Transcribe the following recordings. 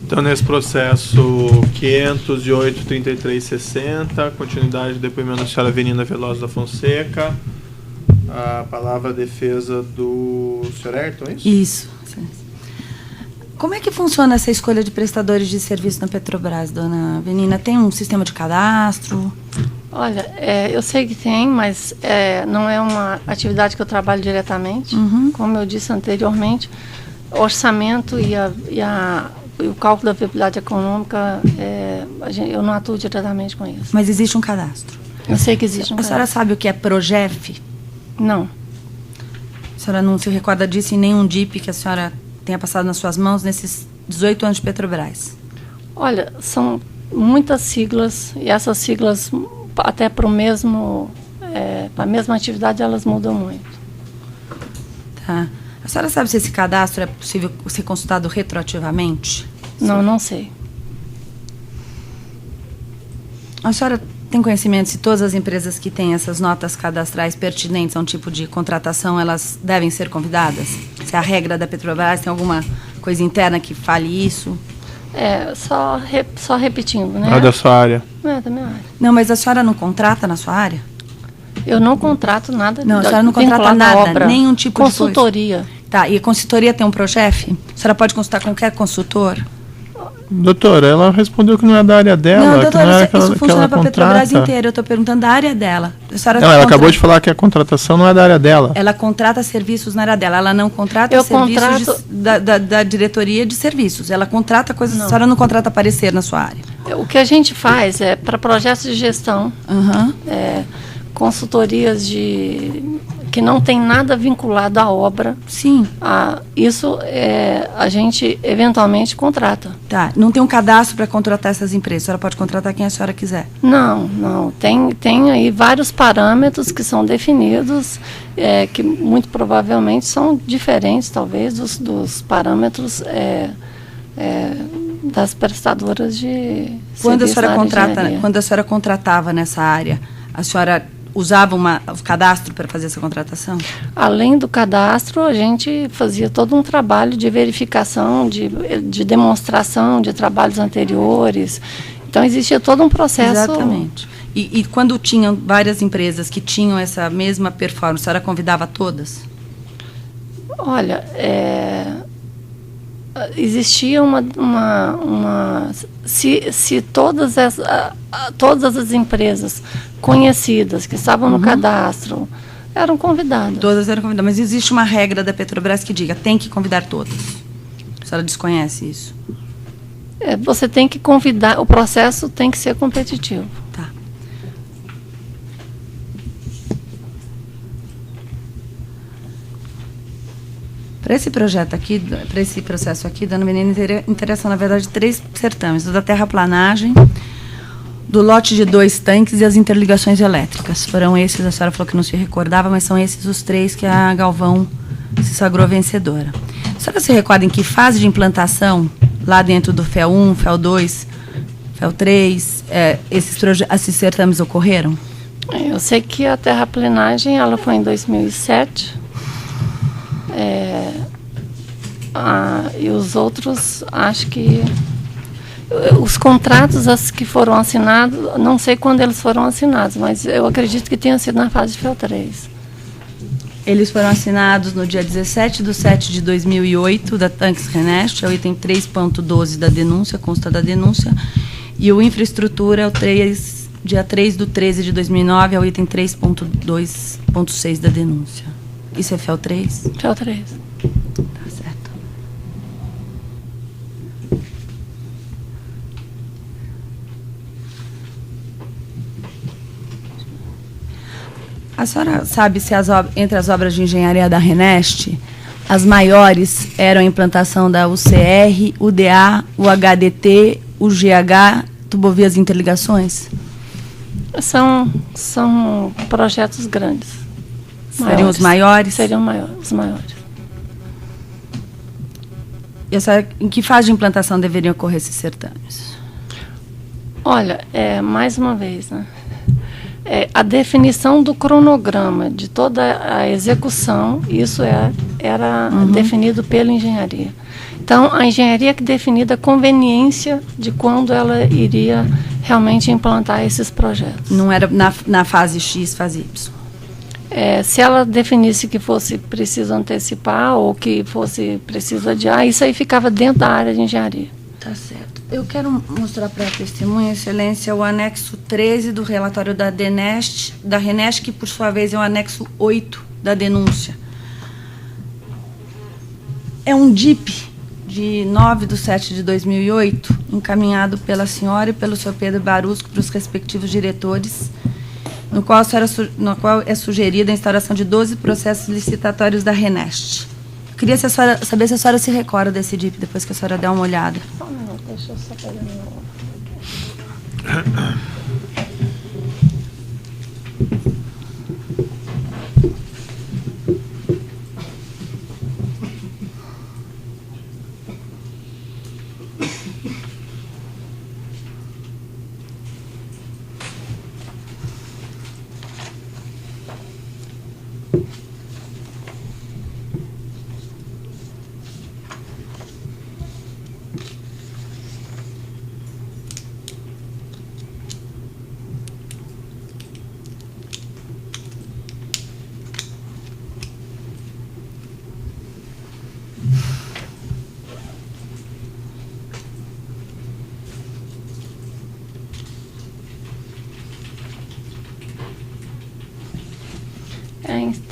Então, nesse processo 508-3360, continuidade do depoimento da senhora Avenida Veloz da Fonseca, a palavra defesa do senhor Ayrton, é isso? Isso. Como é que funciona essa escolha de prestadores de serviço na Petrobras, dona Avenida? Tem um sistema de cadastro? Olha, eu sei que tem, mas não é uma atividade que eu trabalho diretamente. Como eu disse anteriormente, o orçamento e o cálculo da viabilidade econômica, eu não atuo diretamente com isso. Mas existe um cadastro? Eu sei que existe um cadastro. A senhora sabe o que é PROGEF? Não. A senhora não se recorda disso em nenhum DIP que a senhora tenha passado nas suas mãos nesses 18 anos de Petrobras? Olha, são muitas siglas, e essas siglas, até para a mesma atividade, elas mudam muito. Tá. A senhora sabe se esse cadastro é possível ser consultado retroativamente? Não, não sei. A senhora tem conhecimento se todas as empresas que têm essas notas cadastrais pertinentes a um tipo de contratação, elas devem ser convidadas? Se a regra da Petrobras tem alguma coisa interna que fale isso? Só repetindo, né? É da sua área. Da minha área. Não, mas a senhora não contrata na sua área? Eu não contrato nada. Não, a senhora não contrata nada, obra, nenhum tipo consultoria. De coisa. Tá, e a consultoria tem um PROGEF? A senhora pode consultar qualquer consultor? Doutora, ela respondeu que não é da área dela. Não, doutora, que não é isso funciona para a Petrobras inteira. Eu estou perguntando da área dela. Ela acabou de falar que a contratação não é da área dela. Ela contrata serviços na área dela. Ela não contrata serviços da diretoria de serviços. Ela contrata coisas... A senhora não contrata parecer na sua área. O que a gente faz é para projetos de gestão, consultorias que não tem nada vinculado à obra. Sim. Isso a gente eventualmente contrata. Tá. Não tem um cadastro para contratar essas empresas. A senhora pode contratar quem a senhora quiser. Não. Tem aí vários parâmetros que são definidos, que muito provavelmente são diferentes, talvez, dos parâmetros das prestadoras de quando a senhora engenharia. Quando a senhora contratava nessa área, a senhora usava o cadastro para fazer essa contratação? Além do cadastro, a gente fazia todo um trabalho de verificação, de demonstração de trabalhos anteriores. Então, existia todo um processo. Exatamente. E quando tinham várias empresas que tinham essa mesma performance, a senhora convidava todas? Olha, existia se todas as empresas conhecidas que estavam no cadastro eram convidadas. Todas eram convidadas, mas existe uma regra da Petrobras que diga, tem que convidar todas. A senhora desconhece isso? Você tem que convidar, o processo tem que ser competitivo. Tá. Para esse projeto aqui, para esse processo aqui, dona Menina, interessam, na verdade, 3 certames: o da terraplanagem, do lote de 2 tanques e as interligações elétricas. Foram esses, a senhora falou que não se recordava, mas são esses os 3 que a Galvão se sagrou vencedora. A senhora se recorda em que fase de implantação, lá dentro do FEL 1, FEL 2, FEL 3, esses certames ocorreram? Eu sei que a terraplanagem ela foi em 2007. E os outros, acho que os contratos que foram assinados, não sei quando eles foram assinados, mas eu acredito que tenha sido na fase de FEL 3. Eles foram assinados no dia 17/7/2008, da Tanques Renest, é o item 3.12 da denúncia, consta da denúncia, e o Infraestrutura é o dia 3/13/2009, é o item 3.2.6 da denúncia. Isso é FEL 3? FEL 3. Tá certo. A senhora sabe se entre as obras de engenharia da Renest, as maiores eram a implantação da UCR, UDA, o HDT, o GH, Tubovias e Interligações? São projetos grandes. Seriam os maiores? Seriam os maiores. E a senhora, em que fase de implantação deveriam ocorrer esses certames? Olha, mais uma vez, né? A definição do cronograma de toda a execução, isso era definido pela engenharia. Então, a engenharia que definida a conveniência de quando ela iria realmente implantar esses projetos. Não era na fase X, fase Y. Se ela definisse que fosse preciso antecipar ou que fosse preciso adiar, isso aí ficava dentro da área de engenharia. Tá certo. Eu quero mostrar para a testemunha, Excelência, o anexo 13 do relatório da RENEST, que por sua vez é o anexo 8 da denúncia. É um DIP de 9/7/2008, encaminhado pela senhora e pelo senhor Pedro Barusco para os respectivos diretores, no qual é sugerida a instauração de 12 processos licitatórios da RENEST. Eu queria saber se a senhora se recorda desse DIP, depois que a senhora der uma olhada. Só um minuto, deixa eu só pegar meu...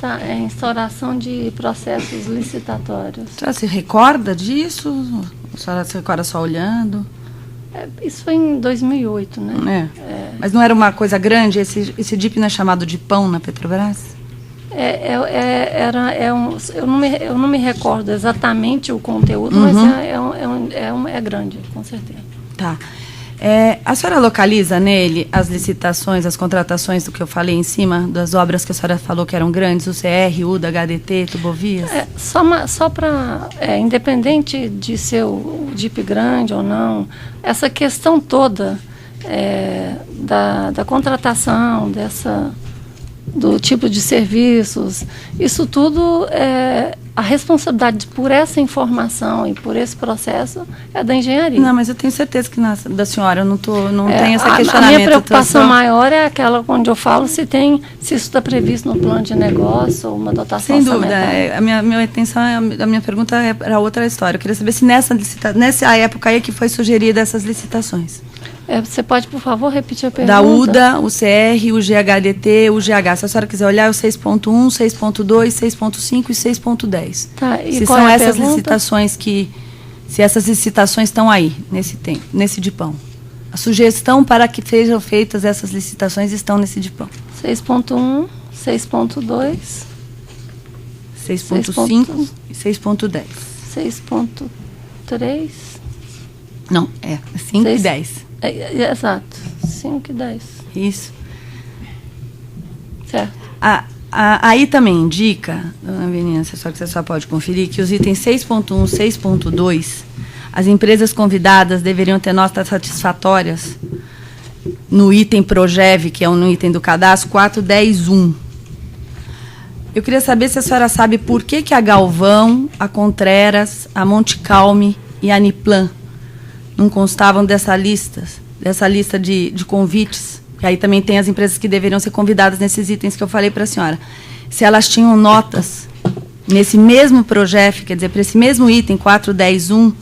É a instauração de processos licitatórios. A senhora se recorda disso? A senhora se recorda só olhando? Isso foi em 2008, né? Mas não era uma coisa grande? Esse DIP não é chamado de pão na Petrobras? Eu não me recordo exatamente o conteúdo, mas é grande, com certeza. Tá. A senhora localiza nele as licitações, as contratações do que eu falei em cima, das obras que a senhora falou que eram grandes, o CR, UDA, HDT, Tubovias? Só para, independente de ser o DIP grande ou não, essa questão toda da contratação, do tipo de serviços, isso tudo a responsabilidade por essa informação e por esse processo é da engenharia. Não, mas eu tenho certeza que da senhora, eu não tenho esse questionamento. A minha preocupação maior é aquela onde eu falo se isso está previsto no plano de negócio ou uma dotação orçamentária. Sem dúvida. A minha intenção, a minha pergunta era outra história. Eu queria saber se nessa época aí que foi sugerida essas licitações. Você pode, por favor, repetir a pergunta? Da UDA, o CR, o GHDT, o GH. Se a senhora quiser olhar, é o 6.1, 6.2, 6.5 e 6.10. Tá, e se qual são é a essas pergunta? licitações se essas licitações estão aí, nesse DIPão. A sugestão para que sejam feitas essas licitações estão nesse DIPão. 6.1, 6.2... 6.5 e 6.10. 6.3... Não, 5 e 10. Exato, 5 e 10. Isso. Certo. Aí também indica, dona Avelina, se a senhora pode conferir, que os itens 6.1 e 6.2, as empresas convidadas deveriam ter notas satisfatórias no item Progev, que é no item do cadastro, 4.10.1. Eu queria saber se a senhora sabe por que a Galvão, a Contreras, a Monte Calme e a Aniplan não constavam dessa lista de convites, que aí também tem as empresas que deveriam ser convidadas nesses itens que eu falei para a senhora. Se elas tinham notas nesse mesmo projeto, quer dizer, para esse mesmo item 4.10.1,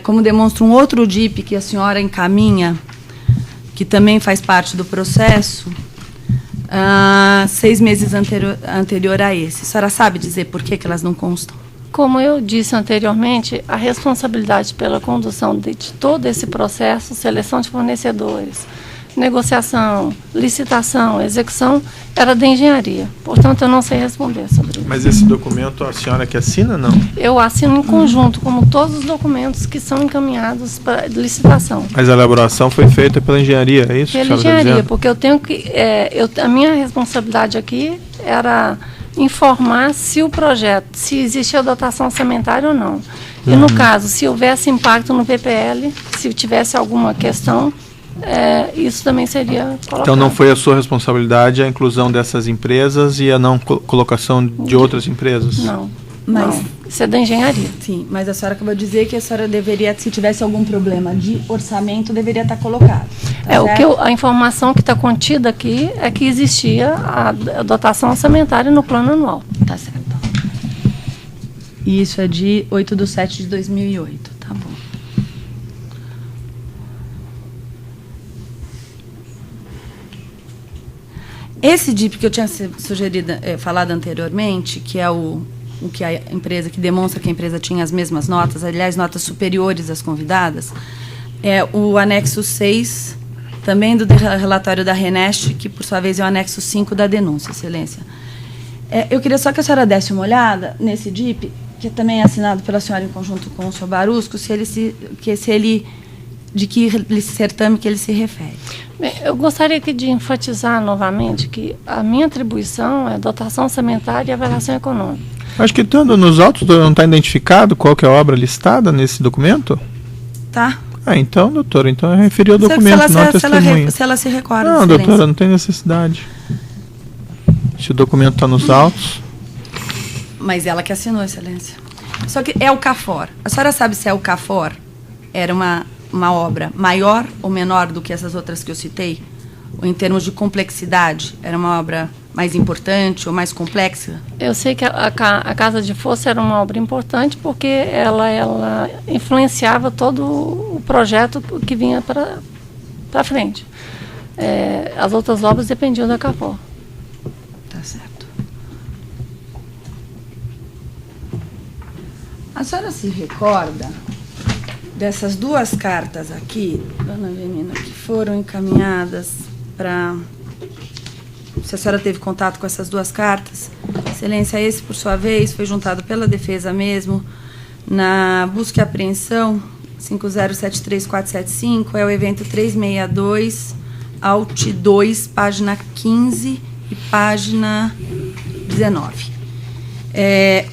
como demonstra um outro DIP que a senhora encaminha, que também faz parte do processo, 6 meses anterior a esse. A senhora sabe dizer por que elas não constam? Como eu disse anteriormente, a responsabilidade pela condução de todo esse processo, seleção de fornecedores, negociação, licitação, execução, era da engenharia. Portanto, eu não sei responder sobre isso. Mas esse documento, a senhora que assina, não? Eu assino em conjunto, como todos os documentos que são encaminhados para licitação. Mas a elaboração foi feita pela engenharia, é isso? Pela engenharia, porque eu tenho que... a minha responsabilidade aqui era informar se o projeto, se existia a dotação orçamentária ou não. E no caso, se houvesse impacto no PPL, se tivesse alguma questão, isso também seria colocado. Então não foi a sua responsabilidade a inclusão dessas empresas e a não colocação de outras empresas? Não. Mas, isso é da engenharia. Sim, mas a senhora acabou de dizer que a senhora deveria, se tivesse algum problema de orçamento, deveria estar colocado. Tá a informação que está contida aqui é que existia a dotação orçamentária no plano anual. Tá certo. E isso é de 8/7/2008, tá bom. Esse DIP que eu tinha sugerido, falado anteriormente, que é o que a empresa, que demonstra que a empresa tinha as mesmas notas, aliás, notas superiores às convidadas, é o anexo 6, também do relatório da RENEST, que, por sua vez, é o anexo 5 da denúncia, Excelência. Eu queria só que a senhora desse uma olhada nesse DIP, que também é assinado pela senhora em conjunto com o senhor Barusco, de que certame que ele se refere. Bem, eu gostaria aqui de enfatizar novamente que a minha atribuição é dotação orçamentária e avaliação econômica. Acho que estando nos autos não está identificado qual que é a obra listada nesse documento? Tá. Então, doutora, então eu referi ao documento, não ao testemunho. Se ela se recorda. Não, doutora, não tem necessidade. Se o documento está nos autos. Mas ela que assinou, Excelência. Só que é o CAFOR. A senhora sabe se é o CAFOR? Era uma obra maior ou menor do que essas outras que eu citei? Ou em termos de complexidade, era uma obra mais importante ou mais complexa? Eu sei que a Casa de Força era uma obra importante porque ela influenciava todo o projeto que vinha para frente. As outras obras dependiam da CAFOR. Tá certo. A senhora se recorda dessas duas cartas aqui, dona Venina, que foram encaminhadas para... Se a senhora teve contato com essas duas cartas? Excelência, esse, por sua vez, foi juntado pela defesa mesmo na busca e apreensão 5073475, é o evento 362, Alt 2, página 15 e página 19.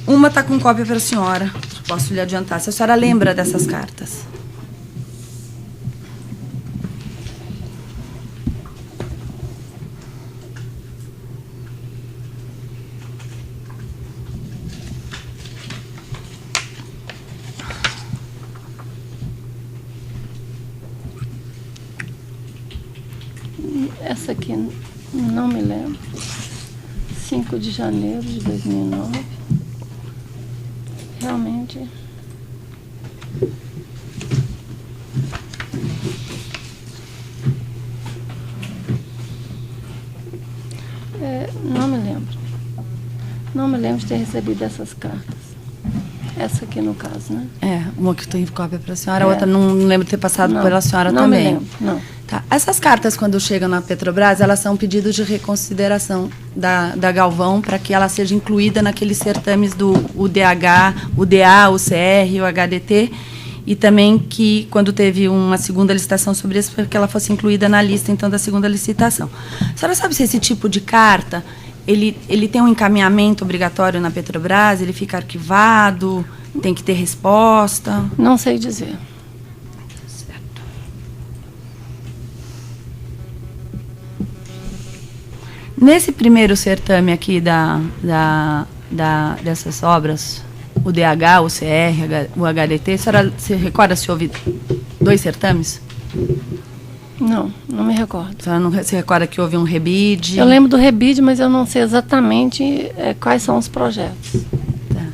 Uma está com cópia para a senhora, posso lhe adiantar. Se a senhora lembra dessas cartas? Essa aqui, não me lembro. 5 de janeiro de 2009. Realmente. Não me lembro. Não me lembro de ter recebido essas cartas. Essa aqui, no caso, né? Uma que tem cópia para a senhora, a outra não lembro de ter passado pela senhora não também. Me lembro, não. Tá. Essas cartas, quando chegam na Petrobras, elas são pedidos de reconsideração da Galvão para que ela seja incluída naqueles certames do UDH, UDA, UCR, o HDT, e também que, quando teve uma segunda licitação sobre isso, para que ela fosse incluída na lista, então, da segunda licitação. A senhora sabe se esse tipo de carta, ele tem um encaminhamento obrigatório na Petrobras, ele fica arquivado, tem que ter resposta? Não sei dizer. Nesse primeiro certame aqui dessas obras, o DH, o CR, o HDT, a senhora se recorda se houve 2 certames? Não me recordo. A senhora não se recorda que houve um rebide? Eu lembro do rebide, mas eu não sei exatamente quais são os projetos. Tá.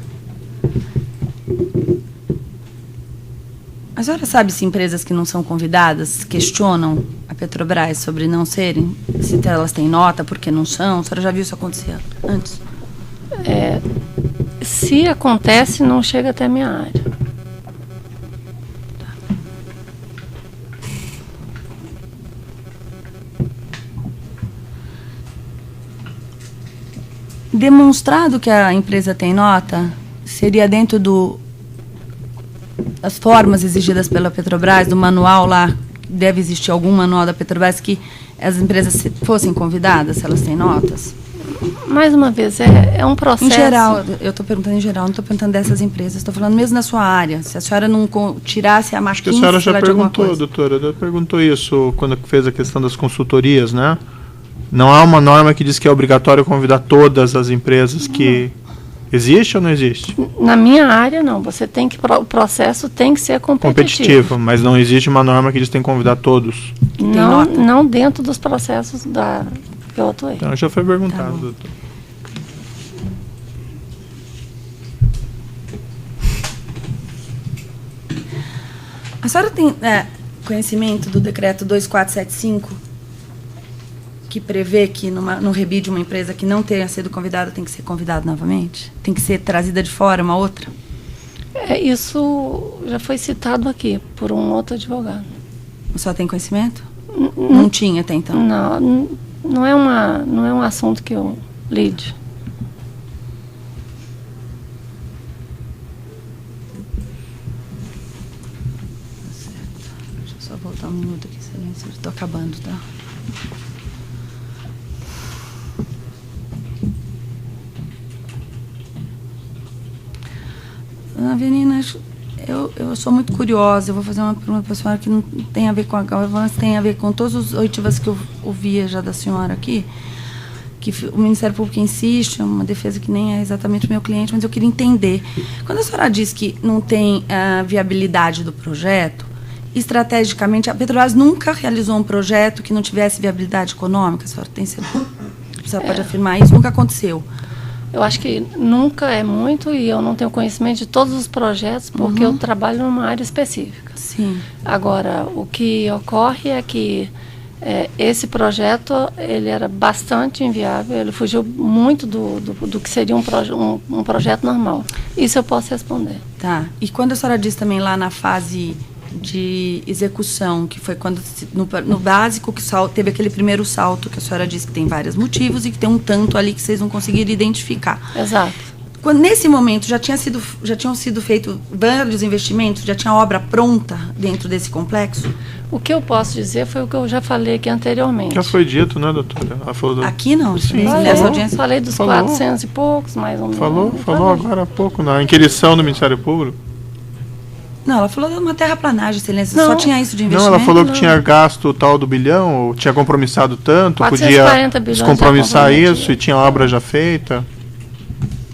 A senhora sabe se empresas que não são convidadas questionam a Petrobras sobre não serem, se elas têm nota, porque não são? A senhora já viu isso acontecer antes? Se acontece, não chega até a minha área. Tá. Demonstrado que a empresa tem nota, seria dentro das formas exigidas pela Petrobras, do manual lá, deve existir algum manual da Petrobras que as empresas fossem convidadas, se elas têm notas? Mais uma vez, é um processo... Em geral, eu estou perguntando em geral, não estou perguntando dessas empresas, estou falando mesmo na sua área. Se a senhora não tirasse a marquinha... A senhora já perguntou, doutora, ela perguntou isso quando fez a questão das consultorias, né? Não há uma norma que diz que é obrigatório convidar todas as empresas que Existe ou não existe? Na minha área, não. O processo tem que ser competitivo. Mas não existe uma norma que diz que tem que convidar todos. Não dentro dos processos que eu atuei. Então já foi perguntado, doutor. A senhora tem conhecimento do decreto 2475, que prevê que no rebide uma empresa que não tenha sido convidada tem que ser convidada novamente? Tem que ser trazida de fora uma outra? Isso já foi citado aqui por um outro advogado. A senhora tem conhecimento? Não tinha até então? Não é um assunto que eu lide. Deixa eu só voltar um minuto aqui, silêncio. Estou acabando, tá? Avelina, eu sou muito curiosa. Eu vou fazer uma pergunta para a senhora que não tem a ver com a governança, tem a ver com todas as oitivas que eu ouvia já da senhora aqui, que o Ministério Público insiste, é uma defesa que nem é exatamente o meu cliente, mas eu queria entender. Quando a senhora diz que não tem viabilidade do projeto, estrategicamente, a Petrobras nunca realizou um projeto que não tivesse viabilidade econômica? A senhora pode afirmar isso? Nunca aconteceu? Eu acho que nunca é muito, e eu não tenho conhecimento de todos os projetos, porque eu trabalho numa área específica. Sim. Agora, o que ocorre é que esse projeto ele era bastante inviável, ele fugiu muito do que seria um projeto normal. Isso eu posso responder. Tá. E quando a senhora diz também lá na fase de execução, que foi quando no básico que teve aquele primeiro salto que a senhora disse que tem vários motivos e que tem um tanto ali que vocês não conseguiram identificar. Exato. Nesse momento já tinham sido feitos vários investimentos, já tinha obra pronta dentro desse complexo? O que eu posso dizer foi o que eu já falei aqui anteriormente. Já foi dito, né, doutora? Ela falou aqui não? Sim. Nessa audiência? Falei dos 400 e poucos, mais ou menos. Falou agora há pouco, na inquirição do Ministério Público. Não, ela falou de uma terraplanagem, excelência. Só tinha isso de investimento? Não, ela falou que tinha gasto o tal do bilhão, ou tinha compromissado tanto, podia descompromissar isso e tinha obra já feita.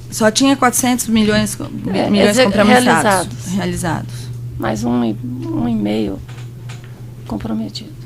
Só tinha 400 milhões compromissados, realizados. Mais um e meio comprometido.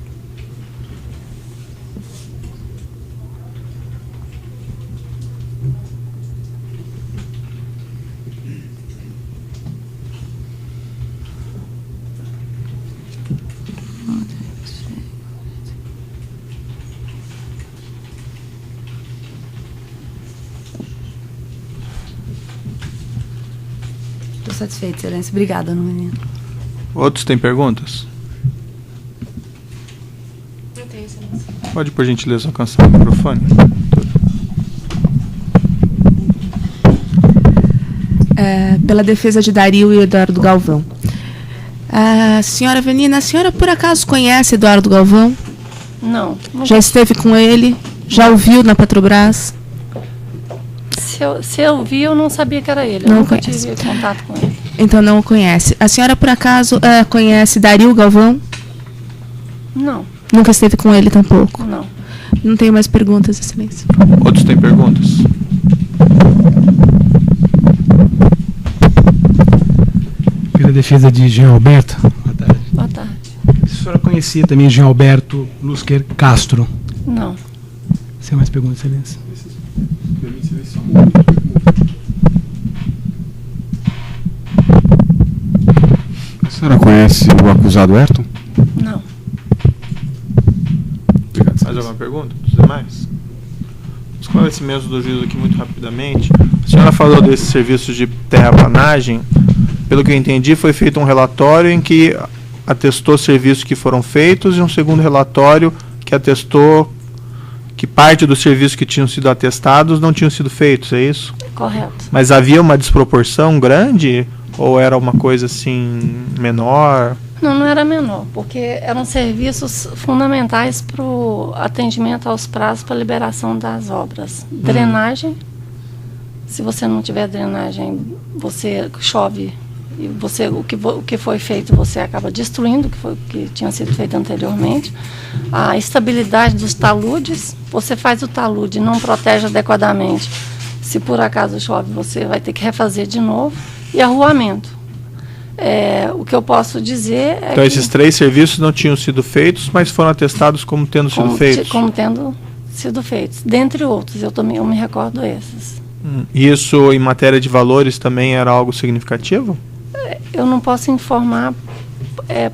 Estou satisfeita, excelência. Obrigada, menino. Outros têm perguntas? Eu tenho, excelência. Pode, por gentileza, alcançar o microfone? Pela defesa de Dario e Eduardo Galvão. Senhora Avelina, a senhora por acaso conhece Eduardo Galvão? Não. Já esteve com ele? Já o viu na Petrobras? Se eu vi, eu não sabia que era ele. Eu nunca tive contato com ele. Então não o conhece. A senhora, por acaso, conhece Dario Galvão? Não. Nunca esteve com ele tampouco? Não. Não tenho mais perguntas, excelência. Outros têm perguntas? Pela defesa de Jean Alberto. Boa tarde. A senhora conhecia também Jean Alberto Lusker Castro? Não. Sem mais perguntas, excelência. A senhora conhece o acusado Ayrton? Não. Obrigado. Mais alguma pergunta dos demais? Esclarecimentos do juízo aqui muito rapidamente. A senhora falou desses serviços de terraplanagem. Pelo que eu entendi, foi feito um relatório em que atestou serviços que foram feitos e um segundo relatório que atestou que parte dos serviços que tinham sido atestados não tinham sido feitos, é isso? Correto. Mas havia uma desproporção grande ou era uma coisa assim menor? Não era menor, porque eram serviços fundamentais para o atendimento aos prazos para liberação das obras. Drenagem, se você não tiver drenagem, você chove e o que foi feito você acaba destruindo o que tinha sido feito anteriormente. A estabilidade dos taludes, você faz o talude e não protege adequadamente, Se por acaso chove, você vai ter que refazer de novo. E arruamento. O que eu posso dizer é então, esses 3 serviços não tinham sido feitos, mas foram atestados como tendo sido feitos? Como tendo sido feitos, dentre outros. Eu me recordo esses. E isso, em matéria de valores, também era algo significativo? Eu não posso informar,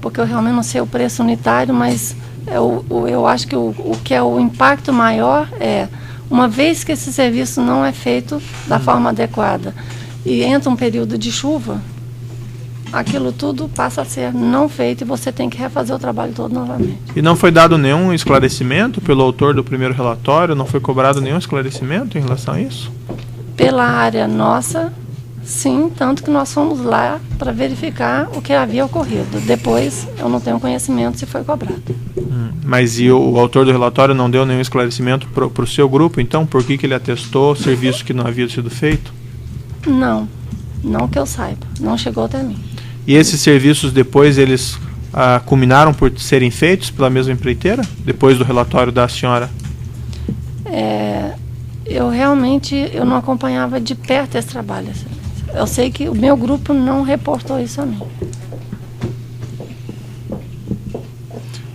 porque eu realmente não sei o preço unitário, mas eu acho que o que é o impacto maior uma vez que esse serviço não é feito da forma adequada e entra um período de chuva, aquilo tudo passa a ser não feito e você tem que refazer o trabalho todo novamente. E não foi dado nenhum esclarecimento pelo autor do primeiro relatório? Não foi cobrado nenhum esclarecimento em relação a isso? Pela área nossa, sim, tanto que nós fomos lá para verificar o que havia ocorrido. Depois, eu não tenho conhecimento se foi cobrado. Mas e o autor do relatório não deu nenhum esclarecimento para o seu grupo, então? Por que ele atestou serviço que não havia sido feito? Não que eu saiba. Não chegou até mim. E esses serviços depois, eles culminaram por serem feitos pela mesma empreiteira? Depois do relatório da senhora? Eu não acompanhava de perto esse trabalho. Eu sei que o meu grupo não reportou isso a mim.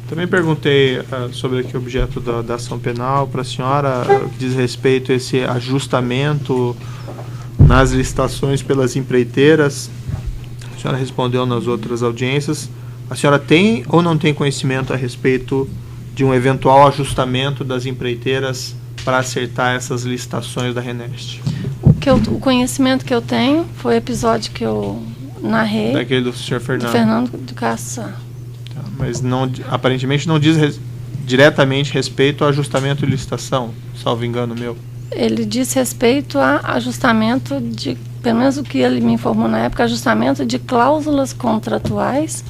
Também perguntei sobre aqui o objeto da ação penal para a senhora, que diz respeito a esse ajustamento nas licitações pelas empreiteiras. A senhora respondeu nas outras audiências. A senhora tem ou não tem conhecimento a respeito de um eventual ajustamento das empreiteiras para acertar essas licitações da RENEST? O conhecimento que eu tenho foi o episódio que eu narrei. Daquele do senhor Fernando. Do Fernando do Castro Sá. Tá, mas não, aparentemente não diz diretamente respeito ao ajustamento de licitação, salvo engano meu. Ele diz respeito a ajustamento de, pelo menos o que ele me informou na época, ajustamento de cláusulas contratuais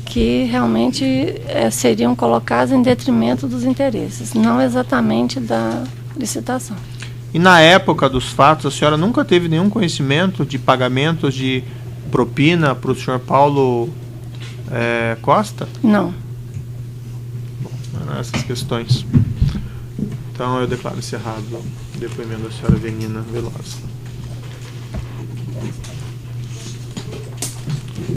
que realmente seriam colocadas em detrimento dos interesses, não exatamente da licitação. E na época dos fatos, a senhora nunca teve nenhum conhecimento de pagamentos de propina para o senhor Paulo Costa? Não. Bom, eram essas questões. Então eu declaro encerrado o depoimento da senhora Venina Veloso.